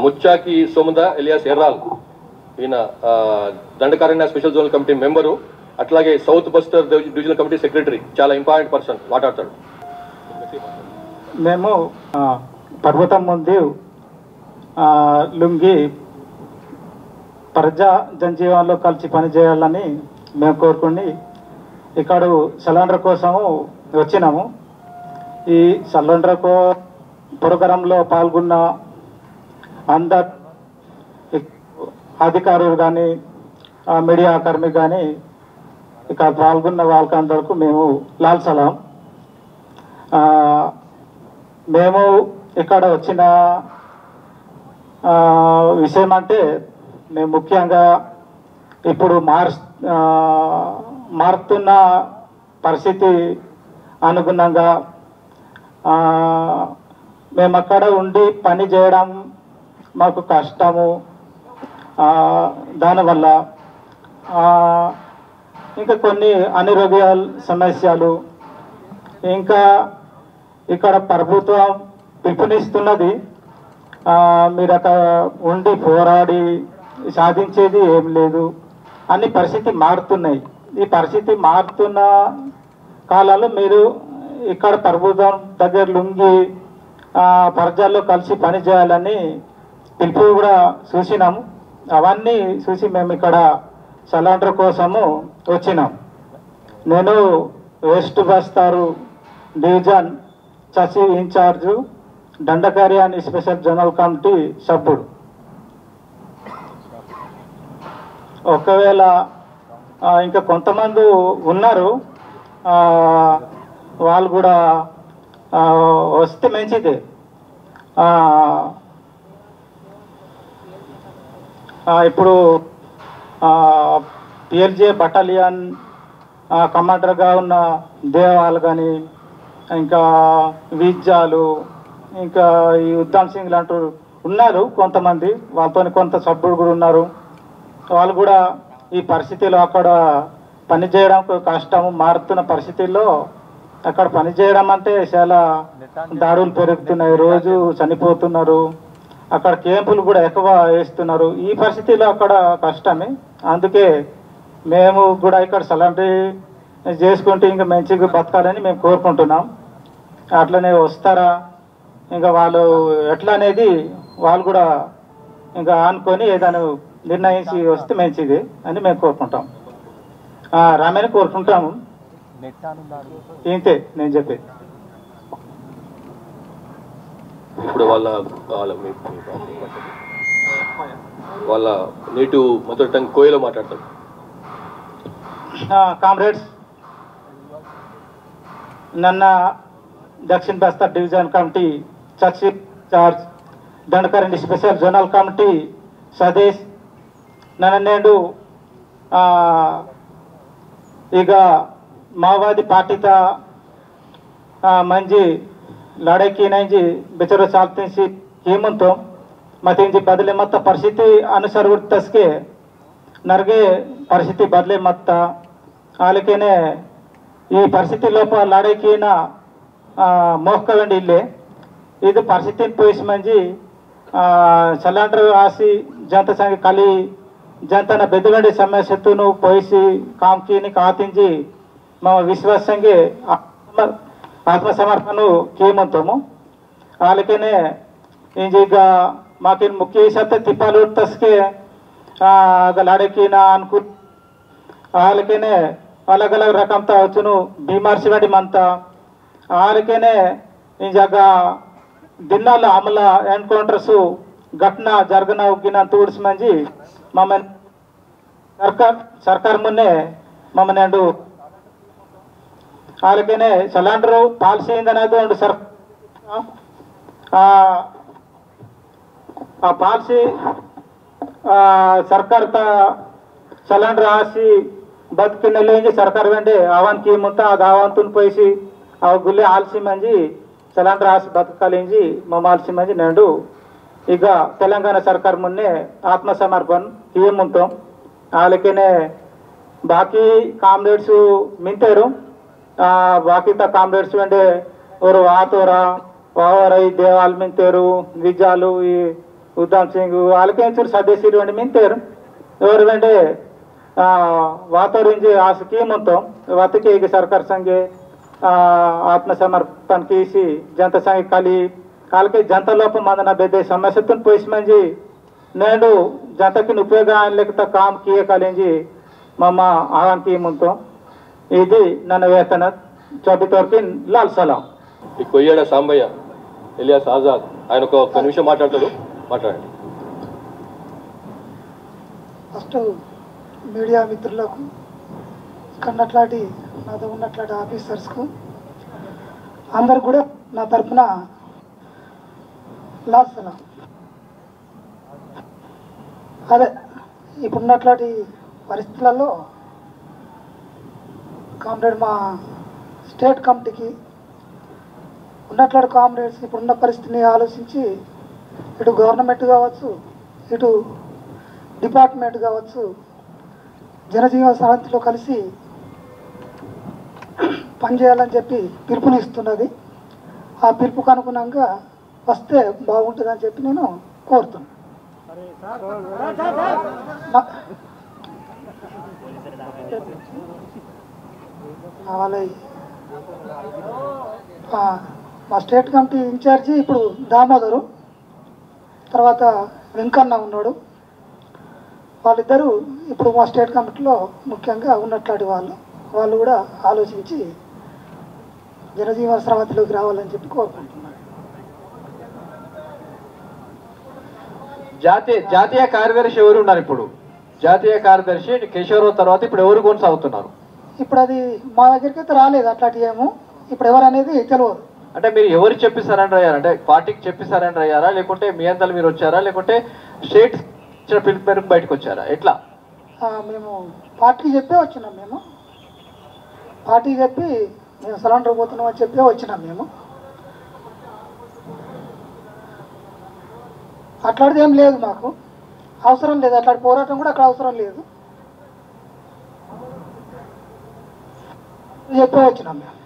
ముచ్చాకి సోముద alias Erral, ఈయన Dandakaranya special zonal committee member, అట్లాగే south Bastar divisional committee secretary, చాలా ఇంపార్టెంట్ పర్సన్ మాట్లాడతాడు. మేము పర్వతం ముందు లుంగి ప్రజా జనజీవనంలో కలిసి పనిచేయాలని మేము కోరుకుని ఇక్కడ సిలిండర్ కోసము వచ్చినాము. ఈ సిలిండర్ ప్రోగ్రాంలో పాల్గొన్న అందరు అధికారులు కానీ మీడియా కార్మికులు కానీ ఇక్కడ పాల్గొన్న వాళ్ళకందరికీ మేము లాల్ సలాం. మేము ఇక్కడ వచ్చిన విషయం అంటే మేము ముఖ్యంగా ఇప్పుడు మారుతున్న పరిస్థితి అనుగుణంగా మేము అక్కడ ఉండి పని చేయడం మాకు కష్టము. దానివల్ల ఇంకా కొన్ని అనారోగ్య సమస్యలు, ఇంకా ఇక్కడ ప్రభుత్వం పిలుపునిస్తున్నది మీరు అక్కడ ఉండి పోరాడి సాధించేది ఏం లేదు, అన్ని పరిస్థితి మారుతున్నాయి. ఈ పరిస్థితి మారుతున్న కాలాల్లో మీరు ఇక్కడ ప్రభుత్వం దగ్గర లుంగి ప్రజల్లో కలిసి పని చేయాలని పిలుపు కూడా చూసినాము. అవన్నీ చూసి మేము ఇక్కడ సిలిండర్ కోసము వచ్చినాం. నేను వెస్ట్ బస్తారు డివిజన్ చసి ఇన్ఛార్జు, దండకార్యాన్ని స్పెషల్ జనరల్ కమిటీ సభ్యుడు. ఒకవేళ ఇంకా కొంతమంది ఉన్నారు, వాళ్ళు కూడా వస్తే మంచిదే. ఇప్పుడు పిఎల్జే బటాలియన్ కమాండర్గా ఉన్న దేవాలు కానీ, ఇంకా విజ్జాలు, ఇంకా ఈ ఉద్దమ్ సింగ్ లాంటి ఉన్నారు కొంతమంది, వాళ్ళతో కొంత సభ్యుడు కూడా ఉన్నారు. వాళ్ళు కూడా ఈ పరిస్థితిలో అక్కడ పనిచేయడం కష్టము. మారుతున్న పరిస్థితుల్లో అక్కడ పనిచేయడం అంటే చాలా దాడులు పెరుగుతున్నాయి, రోజు చనిపోతున్నారు, అక్కడ క్యాంపులు కూడా ఎక్కువ వేస్తున్నారు. ఈ పరిస్థితిలో అక్కడ కష్టమే. అందుకే మేము కూడా ఇక్కడ సిలిండర్ చేసుకుంటే ఇంకా మంచిగా బతకాలని మేము కోరుకుంటున్నాం. అట్లనే వస్తారా, ఇంకా వాళ్ళు ఎట్లా అనేది వాళ్ళు కూడా ఇంకా అనుకొని ఏదైనా నిర్ణయించి వస్తే మంచిది అని మేము కోరుకుంటాం. రామని కోరుకుంటాము. ఇంతే నేను చెప్పేది. ఇప్పుడు వాళ్ళ నేటివ్ మదర్ టంగ్ కోయలో మాట్లాడతారు. కామ్రేడ్స్, నన్న దక్షిణ బస్తర్ డివిజన్ కమిటీ చర్చి charge, Dandakaranya special zonal committee సదేశ్. నన్ను నేడు ಈಗ माओवादी पार्टीता मंजी लड़ाई की नहीं बेचारो चालते सी हेमंतो मत इंजी बदले मत परिस्थिति अनुसार तस्के नरगे परिस्थिति बदले मत आलकेने ఈ పరిస్థితి లోపల లడైకిన మోహకవండి ఇల్లే ఇది పరిస్థితిని పోయిసి మంచి సిలిండర్ ఆసి జనత సంఘ కలి जनता बेदगंडी समस्या पोसी काम की कातिंजी मम विश्वास संगे आत्मसमर्पण कियमंतमु आलकेने इंजीग माकिन मुख्य सत्य तिप्पालू तस्के लाड़की अनुकूल आलकेने अलग अलग रकम वचुनु बीमार शिवाड़ी मंता आलकेने इंजाग दिनाल अमल एनकौंटर्स घटना जरगना उगिना तूड्स मंजी मम्मी सरकार मुन्ने मम्मी आलकेने सिलिंडर पालसी सर पालसी सरकार सिलिंडर आसी बतकिन सरकार वेंडे आवान की मुंता आवान तुन पैसी अव गुल्ले आलसी मंजी सिलिंडर आसी बतकालिंजी मम आलसी मंजी नेंडू ಈಗ తెలంగాణ सरकार मुन्ने आत्मसमर्पण किए मुंतो आलकेने बाकी कामरेड्स मिंतेरू बाकी कामरेड्स वेंडे और आतोरा वावरई देवाल मिंतेरू विजालू ఉద్దమ్ సింగ్ వాళ్ళకేంచూరు సదేశీరు అని మింతారు ఎవరు వెంటే वातावरण आ स्कीम वत के सरकार संगे आत्मसमर्पण की जनता संगे कली कालके जनता लोप मंदना बेदे समस्या तुम पोइस मंजी नेडू जनता की उपयोग लेकिन काम किए कलेंजी मम आह्वान की मुंतो ఇది ನನ್ನ ವೇತನ చోటితోర్కి లాల్ సలాం ఈ కొయ్యాడ సాంబయ్య ఎలియాస్ ఆజాద్ ఆయన ఒక నిమిషం మాట్లాడతాడు మాట్లాడండి ఫస్ట్ మీడియా మిత్రులకు కన్నట్లాటి నాతో ఉన్నట్లాంటి ఆఫీసర్స్కు అందరు కూడా నా తరఫున లాల్ సలాం అదే ఇప్పుడున్నట్లాంటి పరిస్థితులలో కామ్రేడ్ మా స్టేట్ కమిటీకి ఉన్నట్లాంటి కామ్రేడ్స్ ఇప్పుడున్న పరిస్థితిని ఆలోచించి ఇటు గవర్నమెంట్ కావచ్చు ఇటు డిపార్ట్మెంట్ కావచ్చు జనజీవన సమితిలో కలిసి పనిచేయాలని చెప్పి పిలుపునిస్తున్నది. ఆ పిలుపుకు అనుగుణంగా వస్తే బాగుంటుందని చెప్పి నేను కోరుతున్నాను. మా స్టేట్ కమిటీ ఇన్ఛార్జి ఇప్పుడు దామోదరు, తర్వాత వెంకన్న ఉన్నాడు. వాళ్ళిద్దరూ ఇప్పుడు మా స్టేట్ కమిటీలో ముఖ్యంగా ఉన్నట్లాంటి వాళ్ళు కూడా ఆలోచించి జనజీవన సమితిలోకి రావాలని చెప్పి కోరుకుంటున్నాను. జాతీయ కార్యదర్శి ఎవరు ఉన్నారు? ఇప్పుడు జాతీయ కార్యదర్శి కేశవరావు తర్వాత ఇప్పుడు ఎవరు కొనసాగుతున్నారు? ఇప్పుడు అది మా దగ్గరికి అయితే రాలేదు అట్లాంటి ఏమో, ఇప్పుడు ఎవరు అనేది తెలియదు. అంటే మీరు ఎవరు చెప్పి సరెండర్ అయ్యారు? అంటే పార్టీకి చెప్పి సరెండర్ అయ్యారా, లేకుంటే మీ అంతలు మీరు వచ్చారా, లేకుంటే స్టేట్ పిలుపు మేరకు బయటకు వచ్చారా? ఎట్లా? మేము పార్టీకి చెప్పే వచ్చినాం. మేము పార్టీకి చెప్పి మేము సరెండర్ పోతున్నాం అని చెప్పే వచ్చినాం. మేము అట్లాంటిది ఏం లేదు, మాకు అవసరం లేదు. అట్లాంటి పోరాటం కూడా అక్కడ అవసరం లేదు, చెప్పే వచ్చినాం మేము.